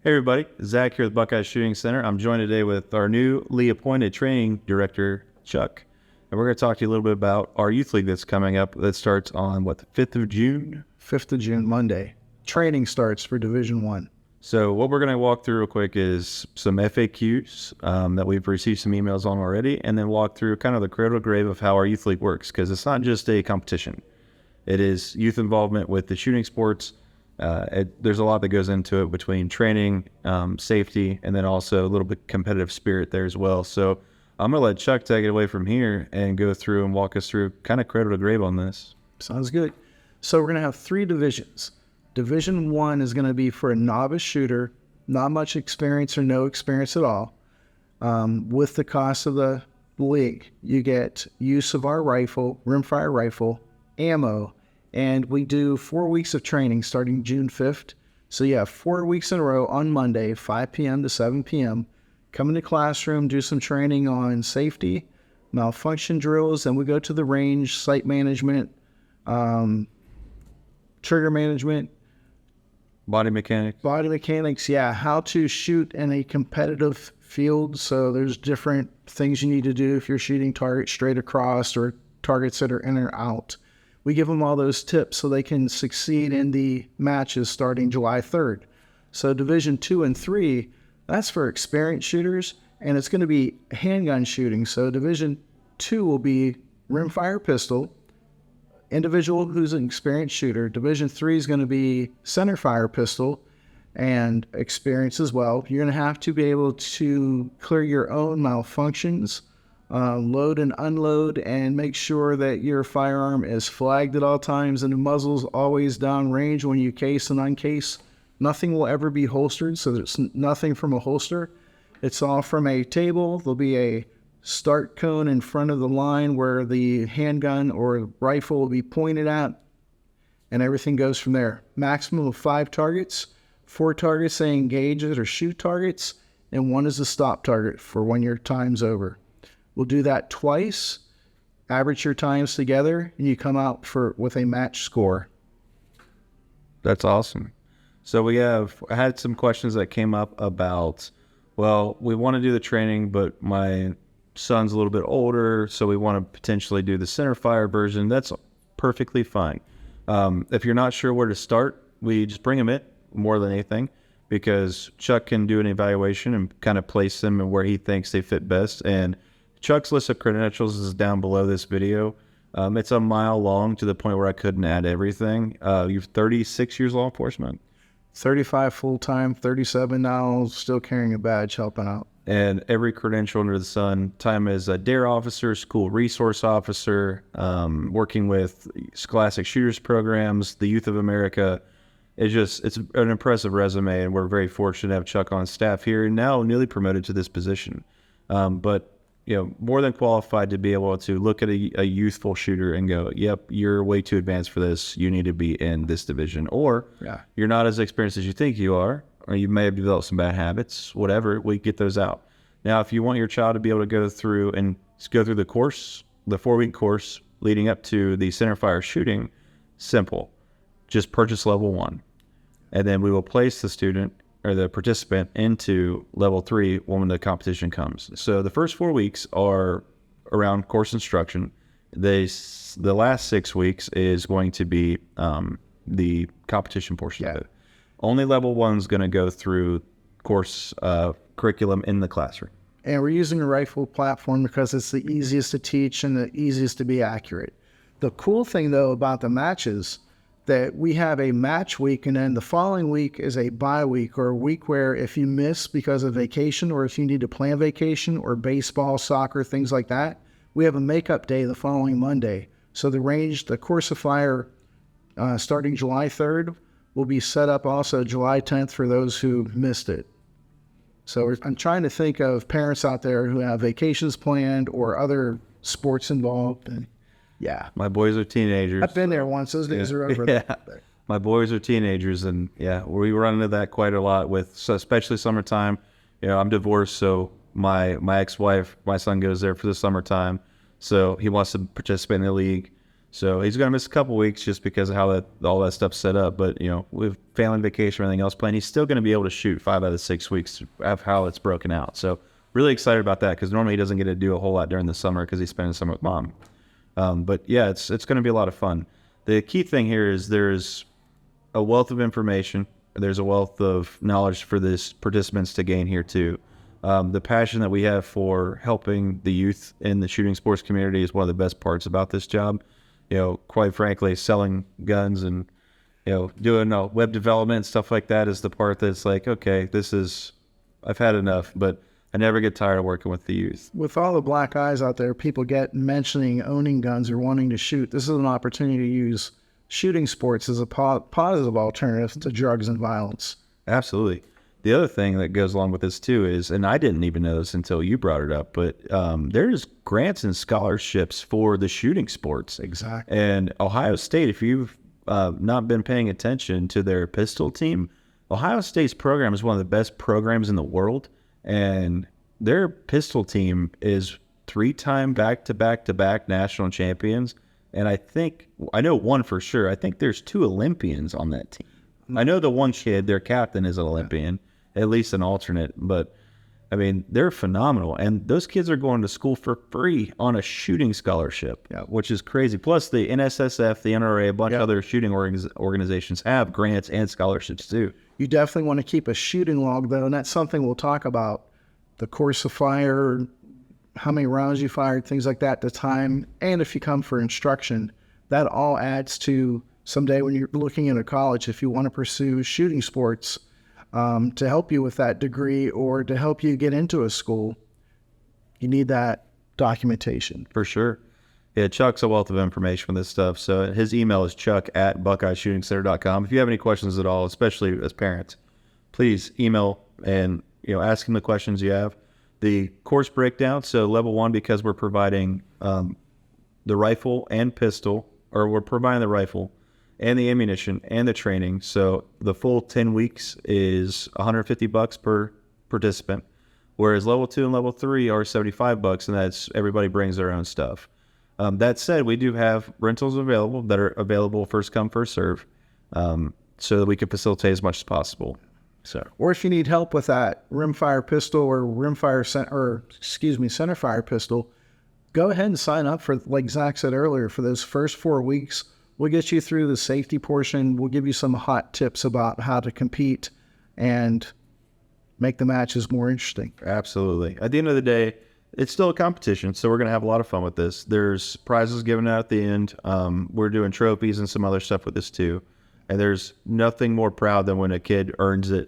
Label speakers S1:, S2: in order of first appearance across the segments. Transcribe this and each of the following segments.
S1: Hey everybody, Zach here with Buckeye Shooting Center. I'm joined today with our newly appointed training director, Chuck. And we're going to talk to you a little bit about our youth league that's coming up that starts on, the 5th of June?
S2: 5th of June, Monday. Training starts for Division 1.
S1: So what we're going to walk through real quick is some FAQs that we've received some emails on already, and then walk through kind of the cradle to grave of how our youth league works, because it's not just a competition. It is youth involvement with the shooting sports. There's a lot that goes into it between training, safety, and then also a little bit competitive spirit there as well. So I'm going to let Chuck take it away from here and go through and walk us through kind of cradle to grave on this.
S2: Sounds good. So we're going to have 3 divisions. Division 1 is going to be for a novice shooter, not much experience or no experience at all. With the cost of the league, you get use of our rifle, rimfire rifle, ammo, and we do 4 weeks of training starting June 5th. So you have 4 weeks in a row on Monday, 5 p.m. to 7 p.m. Come in the classroom, do some training on safety, malfunction drills, and we go to the range, site management, trigger management,
S1: Body mechanics,
S2: yeah, how to shoot in a competitive field. So there's different things you need to do if you're shooting targets straight across or targets that are in or out. We give them all those tips so they can succeed in the matches starting July 3rd. So Division 2 and 3, that's for experienced shooters, and it's going to be handgun shooting. So Division 2 will be rimfire pistol, individual who's an experienced shooter. Division 3 is going to be centerfire pistol and experience as well. You're going to have to be able to clear your own malfunctions, load and unload, and make sure that your firearm is flagged at all times and the muzzle's always downrange when you case and uncase. Nothing will ever be holstered, so there's nothing from a holster. It's all from a table. There'll be a start cone in front of the line where the handgun or rifle will be pointed at, and everything goes from there. Maximum of 5 targets, 4 targets say engage it or shoot targets, and 1 is a stop target for when your time's over. We'll do that twice, average your times together, and you come out with a match score.
S1: That's awesome. So I had some questions that came up about, well, we want to do the training, but my son's a little bit older, so we want to potentially do the centerfire version. That's perfectly fine. If you're not sure where to start, we just bring them in more than anything, because Chuck can do an evaluation and kind of place them where he thinks they fit best. And Chuck's list of credentials is down below this video. It's a mile long to the point where I couldn't add everything. You've 36 years law enforcement.
S2: 35 full-time, 37 now, still carrying a badge, helping out.
S1: And every credential under the sun. Time as a DARE officer, school resource officer, working with Scholastic Shooters programs, the Youth of America. It's an impressive resume, and we're very fortunate to have Chuck on staff here, and now newly promoted to this position. But more than qualified to be able to look at a youthful shooter and go, yep, you're way too advanced for this. You need to be in this division. Or you're not as experienced as you think you are, or you may have developed some bad habits, whatever, we get those out. Now, if you want your child to be able to go through the course, the 4-week course leading up to the centerfire shooting, simple. Just purchase level 1. And then we will place the student or the participant into level 3 when the competition comes. So the first 4 weeks are around course instruction. The last 6 weeks is going to be the competition portion of it. Only level 1 is going to go through course curriculum in the classroom.
S2: And we're using a rifle platform because it's the easiest to teach and the easiest to be accurate. The cool thing, though, about the matches, that we have a match week, and then the following week is a bye week, or a week where if you miss because of vacation, or if you need to plan vacation, or baseball, soccer, things like that, we have a makeup day the following Monday. So the course of fire starting July 3rd will be set up also July 10th for those who missed it. So I'm trying to think of parents out there who have vacations planned or other sports involved. And
S1: my boys are teenagers.
S2: I've been there once. Those days are over.
S1: Yeah. My boys are teenagers, and we run into that quite a lot especially summertime. I'm divorced, so my ex-wife, my son goes there for the summertime, so he wants to participate in the league. So he's going to miss a couple weeks just because of how all that stuff's set up. But, with family vacation or anything else planned, he's still going to be able to shoot 5 out of 6 weeks of how it's broken out. So really excited about that because normally he doesn't get to do a whole lot during the summer because he's spending summer with mom. But yeah, it's going to be a lot of fun. The key thing here is there's a wealth of information. There's a wealth of knowledge for this participants to gain here too. The passion that we have for helping the youth in the shooting sports community is one of the best parts about this job. Quite frankly, selling guns and, doing web development and stuff like that is the part that's like, okay, I've had enough, but I never get tired of working with the youth.
S2: With all the black eyes out there, people get mentioning owning guns or wanting to shoot. This is an opportunity to use shooting sports as a positive alternative to drugs and violence.
S1: Absolutely. The other thing that goes along with this too is, and I didn't even know this until you brought it up, but there's grants and scholarships for the shooting sports.
S2: Exactly.
S1: And Ohio State, if you've not been paying attention to their pistol team, Ohio State's program is one of the best programs in the world. And their pistol team is 3-time back-to-back national champions. And I know one for sure. I think there's 2 Olympians on that team. I know the one kid, their captain, is an Olympian, at least an alternate. But, I mean, they're phenomenal. And those kids are going to school for free on a shooting scholarship, which is crazy. Plus, the NSSF, the NRA, a bunch of other shooting organizations have grants and scholarships too.
S2: You definitely want to keep a shooting log, though, and that's something we'll talk about. The course of fire, how many rounds you fired, things like that, the time, and if you come for instruction. That all adds to someday when you're looking into college, if you want to pursue shooting sports, to help you with that degree or to help you get into a school, you need that documentation.
S1: For sure. Yeah, Chuck's a wealth of information on this stuff. So his email is chuck@buckeyeshootingcenter.com. If you have any questions at all, especially as parents, please email and ask him the questions you have. The course breakdown, so level 1, because we're providing the rifle and pistol, or we're providing the rifle and the ammunition and the training. So the full 10 weeks is $150 per participant, whereas level 2 and level 3 are $75, and that's everybody brings their own stuff. That said, we do have rentals available that are available first come, first serve, so that we can facilitate as much as possible. So,
S2: or if you need help with that rimfire pistol or centerfire pistol, go ahead and sign up for, like Zach said earlier, for those first 4 weeks. We'll get you through the safety portion. We'll give you some hot tips about how to compete and make the matches more interesting.
S1: Absolutely. At the end of the day, it's still a competition, so we're going to have a lot of fun with this. There's prizes given out at the end. We're doing trophies and some other stuff with this too. And there's nothing more proud than when a kid earns a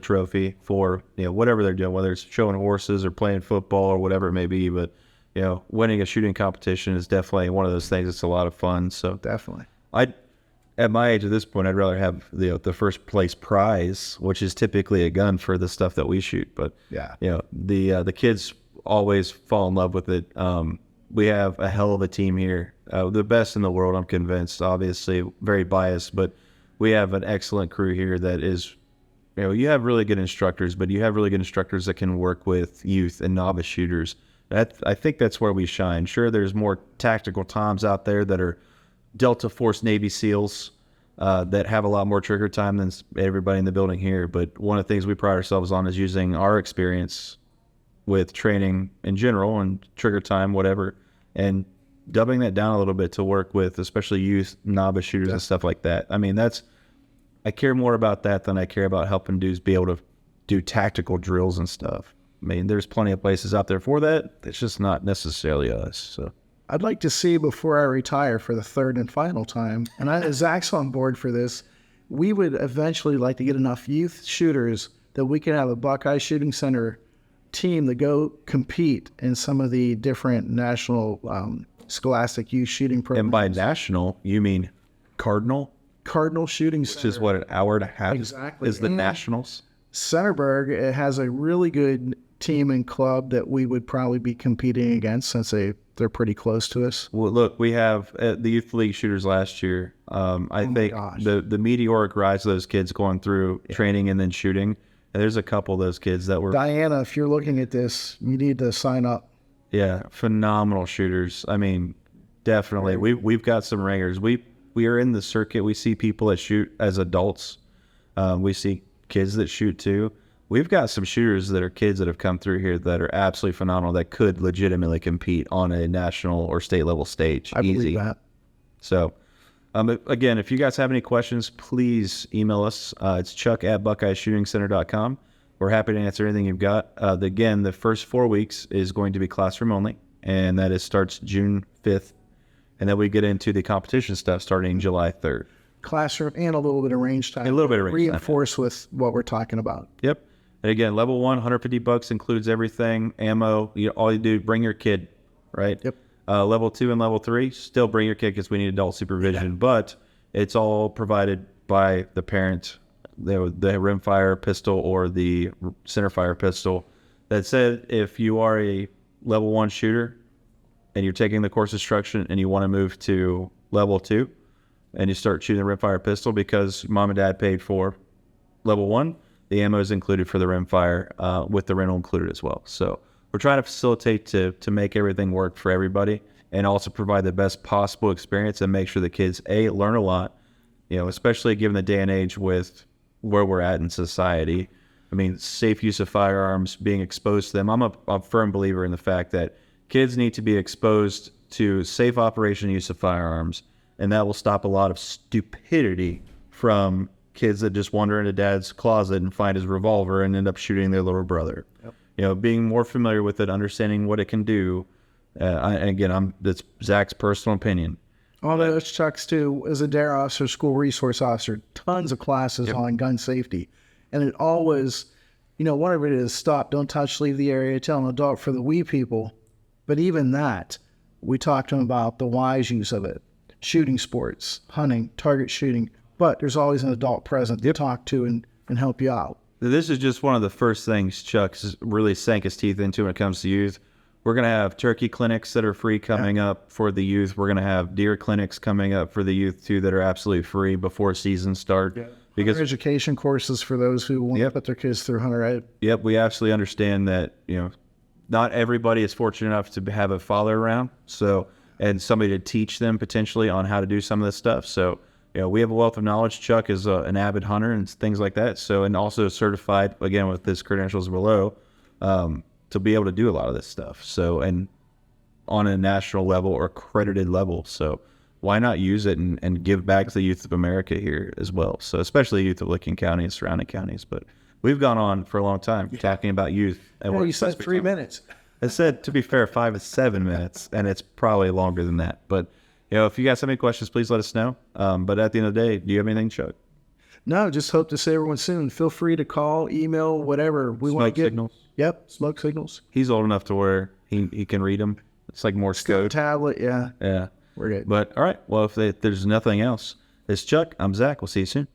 S1: trophy for whatever they're doing, whether it's showing horses or playing football or whatever it may be. But winning a shooting competition is definitely one of those things that's a lot of fun. So
S2: definitely,
S1: at my age at this point, I'd rather have the first place prize, which is typically a gun for the stuff that we shoot. But the kids always fall in love with it. We have a hell of a team here, the best in the world, I'm convinced. Obviously, very biased, but we have an excellent crew here that is, you have really good instructors, but you have really good instructors that can work with youth and novice shooters. I think that's where we shine. Sure, there's more tactical toms out there that are Delta Force Navy SEALs that have a lot more trigger time than everybody in the building here. But one of the things we pride ourselves on is using our experience with training in general and trigger time, whatever, and dubbing that down a little bit to work with especially youth, novice shooters and stuff like that. I mean, I care more about that than I care about helping dudes be able to do tactical drills and stuff. I mean, there's plenty of places out there for that. It's just not necessarily us. So
S2: I'd like to see, before I retire for the 3rd and final time, and Zach's on board for this, we would eventually like to get enough youth shooters that we can have a Buckeye Shooting Center team to go compete in some of the different national scholastic youth shooting programs.
S1: And by national, you mean Cardinal
S2: Shooting Center.
S1: Which is what, an hour and a half
S2: exactly.
S1: is the nationals?
S2: Centerburg, it has a really good team and club that we would probably be competing against since they're pretty close to us.
S1: Well, look, we have the Youth League shooters last year. I think the meteoric rise of those kids going through training and then shooting, and there's a couple of those kids that were...
S2: Diana, if you're looking at this, you need to sign up.
S1: Yeah, phenomenal shooters. I mean, Definitely. We've got some ringers. We are in the circuit. We see people that shoot as adults. We see kids that shoot too. We've got some shooters that are kids that have come through here that are absolutely phenomenal that could legitimately compete on a national or state level stage.
S2: I
S1: Easy.
S2: believe that.
S1: So, again, if you guys have any questions, please email us. It's chuck@buckeyeshootingcenter.com. We're happy to answer anything you've got. Again, the first 4 weeks is going to be classroom only, and that starts June 5th. And then we get into the competition stuff starting July 3rd.
S2: Classroom and a little bit of range time.
S1: A little bit of range time.
S2: Reinforce with what we're talking about.
S1: Yep. And again, level 1, $150 includes everything, ammo. All you do, bring your kid, right?
S2: Yep.
S1: Level 2 and level 3, still bring your kid because we need adult supervision, but it's all provided by the parent, the rimfire pistol or the centerfire pistol. That said, if you are a level 1 shooter and you're taking the course instruction and you want to move to level 2 and you start shooting the rimfire pistol because mom and dad paid for level 1, the ammo is included for the rimfire with the rental included as well. So we're trying to facilitate to make everything work for everybody and also provide the best possible experience and make sure the kids, learn a lot, especially given the day and age with where we're at in society. I mean, safe use of firearms, being exposed to them. I'm a firm believer in the fact that kids need to be exposed to safe operation use of firearms, and that will stop a lot of stupidity from kids that just wander into dad's closet and find his revolver and end up shooting their little brother. Yep. Being more familiar with it, understanding what it can do. That's Zach's personal opinion.
S2: Although it's Chuck's too, as a DARE officer, school resource officer, tons of classes on gun safety. And it always, one of it is stop, don't touch, leave the area, tell an adult for the we people. But even that, we talk to them about the wise use of it. Shooting sports, hunting, target shooting. But there's always an adult present to talk to and help you out.
S1: This is just one of the first things Chuck's really sank his teeth into when it comes to youth. We're going to have turkey clinics that are free coming up for the youth. We're going to have deer clinics coming up for the youth, too, that are absolutely free before seasons start.
S2: Yeah.
S1: Because
S2: hunter education courses for those who want to put their kids through hunter ed.
S1: Yep, we absolutely understand that, not everybody is fortunate enough to have a father around, and somebody to teach them potentially on how to do some of this stuff. So, we have a wealth of knowledge. Chuck is an avid hunter and things like that. So, and also certified, again, with his credentials below, to be able to do a lot of this stuff. So, and on a national level or accredited level. So why not use it and give back to the youth of America here as well? So especially youth of Licking County and surrounding counties. But we've gone on for a long time talking about youth. And
S2: you said 3 minutes.
S1: I said, to be fair, 5 to 7 minutes, and it's probably longer than that. But, if you guys have any questions, please let us know. But at the end of the day, do you have anything, Chuck?
S2: No, just hope to see everyone soon. Feel free to call, email, whatever. We want to get
S1: signals.
S2: Yep, smoke signals.
S1: He's old enough to where he can read them. It's like Morse code.
S2: Tablet, yeah.
S1: Yeah.
S2: We're good.
S1: But, all right. Well, if there's nothing else, it's Chuck. I'm Zach. We'll see you soon.